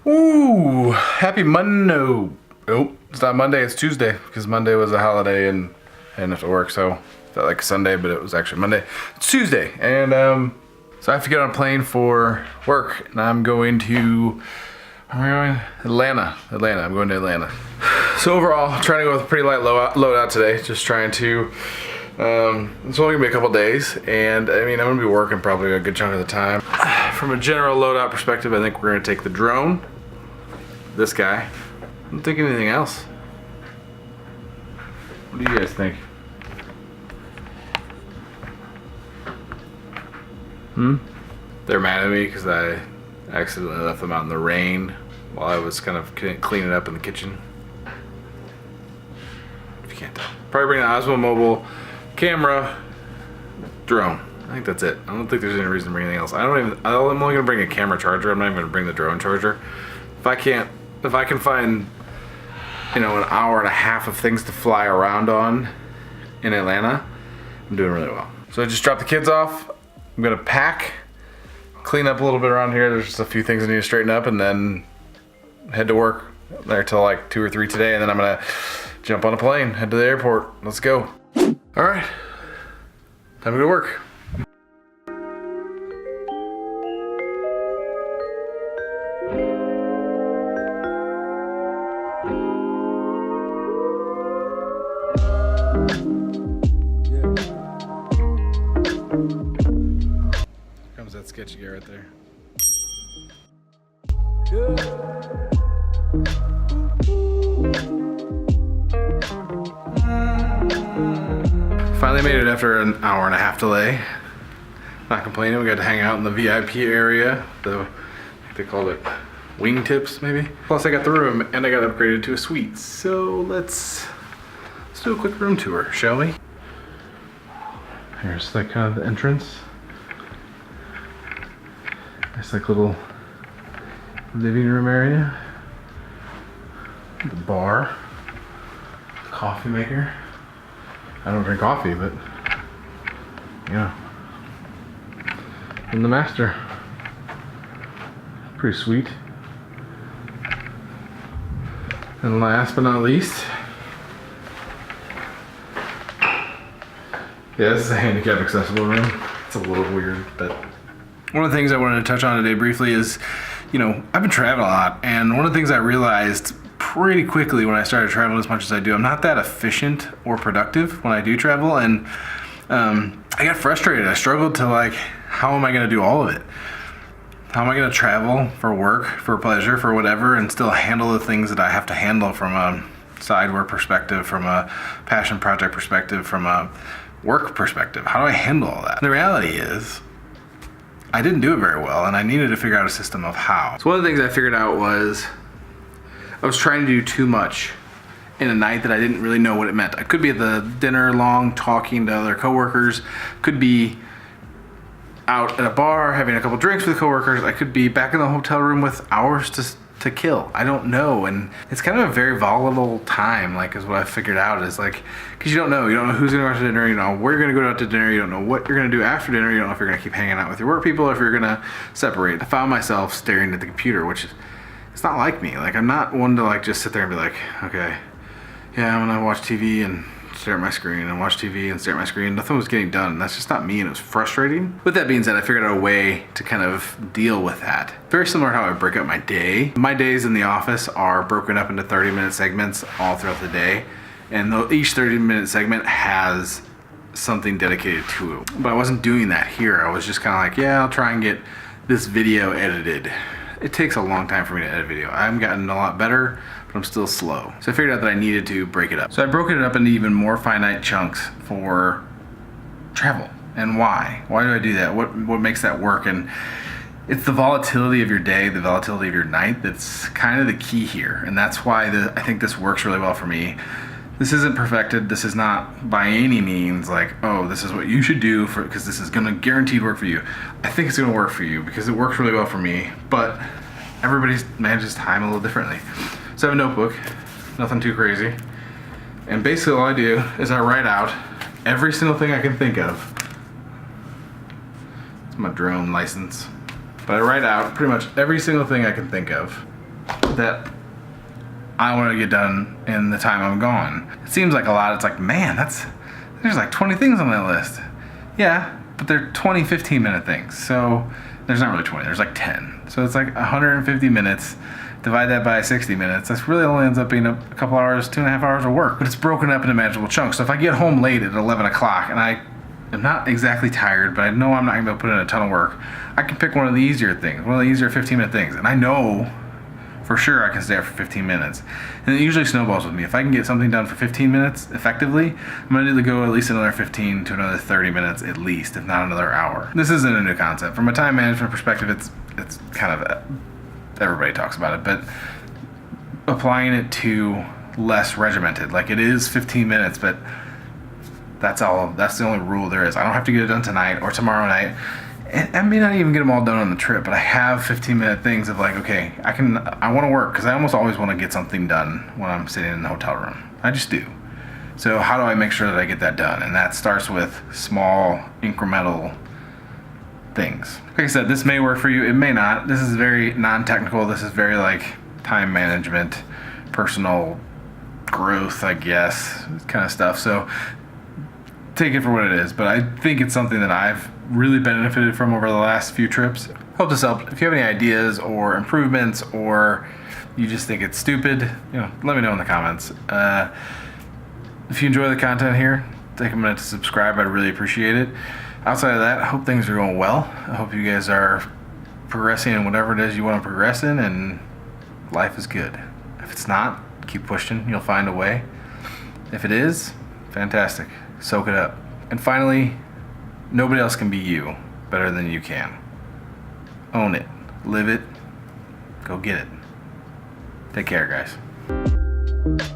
Ooh, happy Monday. Oh, it's not Monday, it's Tuesday, because Monday was a holiday and I didn't have to work, so it felt like Sunday, but it was actually Monday. It's Tuesday, and so I have to get on a plane for work, and I'm going to Atlanta. I'm going to Atlanta. So overall, I'm trying to go with a pretty light loadout today, just trying to, it's only gonna be a couple days, and I mean, I'm gonna be working probably a good chunk of the time. From a general loadout perspective, I think we're gonna take the drone, this guy. I don't think anything else. What do you guys think? They're mad at me because I accidentally left them out in the rain while I was kind of cleaning up in the kitchen. If you can't tell. Probably bring the Osmo Mobile camera, drone. I think that's it. I don't think there's any reason to bring anything else. I'm only gonna bring a camera charger. I'm not even gonna bring the drone charger. If I can find, you know, an hour and a half of things to fly around on in Atlanta, I'm doing really well. So I just dropped the kids off. I'm gonna pack, clean up a little bit around here. There's just a few things I need to straighten up, and then head to work there till like 2 or 3 today, and then I'm gonna jump on a plane, head to the airport. Let's go. All right, time to go to work. Comes that sketchy guy right there. Finally made it after an hour and a half delay. Not complaining, we got to hang out in the VIP area. I think they called it wingtips maybe. Plus I got the room and I got upgraded to a suite. So let's do a quick room tour, shall we? Here's like kind of the entrance. Nice like little living room area. The bar. Coffee maker. I don't drink coffee, but yeah. And the master. Pretty sweet. And last but not least, yeah, this is a handicap accessible room. It's a little weird, but one of the things I wanted to touch on today briefly is, you know, I've been traveling a lot, and one of the things I realized pretty quickly when I started traveling as much as I do, I'm not that efficient or productive when I do travel, and I got frustrated. I struggled to like, how am I gonna do all of it? How am I gonna travel for work, for pleasure, for whatever, and still handle the things that I have to handle from a side work perspective, from a passion project perspective, from a work perspective? How do I handle all that? The reality is, I didn't do it very well, and I needed to figure out a system of how. So one of the things I figured out was I was trying to do too much in a night that I didn't really know what it meant. I could be at the dinner long talking to other coworkers, could be out at a bar having a couple drinks with coworkers, I could be back in the hotel room with hours to kill. I don't know, and it's kind of a very volatile time, like is what I figured out, is like, because you don't know who's gonna go out to dinner, you know where you're gonna go out to dinner, you don't know what you're gonna do after dinner, you don't know if you're gonna keep hanging out with your work people or if you're gonna separate. I found myself staring at the computer, which is, it's not like me. Like, I'm not one to like just sit there and be like, okay, yeah, I'm gonna watch TV and stare at my screen and watch TV and stare at my screen. Nothing was getting done. That's just not me, and it was frustrating. With that being said, I figured out a way to kind of deal with that. Very similar to how I break up my day. My days in the office are broken up into 30-minute segments all throughout the day, and each 30-minute segment has something dedicated to it. But I wasn't doing that here. I was just kind of like, yeah, I'll try and get this video edited. It takes a long time for me to edit video. I've gotten a lot better, but I'm still slow. So I figured out that I needed to break it up. So I broke it up into even more finite chunks for travel. And why? Why do I do that? What makes that work? And it's the volatility of your day, the volatility of your night that's kind of the key here. And that's why I think this works really well for me. This isn't perfected. This is not by any means like, oh, this is what you should do because this is gonna guaranteed work for you. I think it's gonna work for you because it works really well for me, but everybody manages time a little differently. So I have a notebook, nothing too crazy. And basically all I do is I write out every single thing I can think of. It's my drone license. But I write out pretty much every single thing I can think of that I want to get done in the time I'm gone. It seems like a lot. It's like, man, there's like 20 things on that list. Yeah, but they're 20 15-minute things. So there's not really 20, there's like 10. So it's like 150 minutes. Divide that by 60 minutes. That's really only ends up being a couple hours, 2.5 hours of work. But it's broken up into manageable chunks. So if I get home late at 11 o'clock and I am not exactly tired, but I know I'm not going to be able to put in a ton of work, I can pick one of the easier things, one of the easier 15-minute things. And I know for sure I can stay up for 15 minutes. And it usually snowballs with me. If I can get something done for 15 minutes effectively, I'm going to need to go at least another 15 to another 30 minutes at least, if not another hour. This isn't a new concept. From a time management perspective, it's kind of everybody talks about it, but applying it to less regimented. Like, it is 15 minutes, but that's the only rule there is. I don't have to get it done tonight or tomorrow night. And I may not even get them all done on the trip, but I have 15-minute things of like, okay, I want to work, because I almost always want to get something done when I'm sitting in the hotel room. I just do. So how do I make sure that I get that done? And that starts with small incremental things. Like I said, this may work for you, it may not. This is very non-technical. This is very like time management, personal growth, I guess, kind of stuff. So take it for what it is, but I think it's something that I've really benefited from over the last few trips. Hope this helped. If you have any ideas or improvements, or you just think it's stupid, let me know in the comments. If you enjoy the content here, take a minute to subscribe. I'd really appreciate it. Outside of that, I hope things are going well. I hope you guys are progressing in whatever it is you want to progress in, and life is good. If it's not, keep pushing. You'll find a way. If it is, fantastic. Soak it up. And finally, nobody else can be you better than you can. Own it. Live it. Go get it. Take care, guys.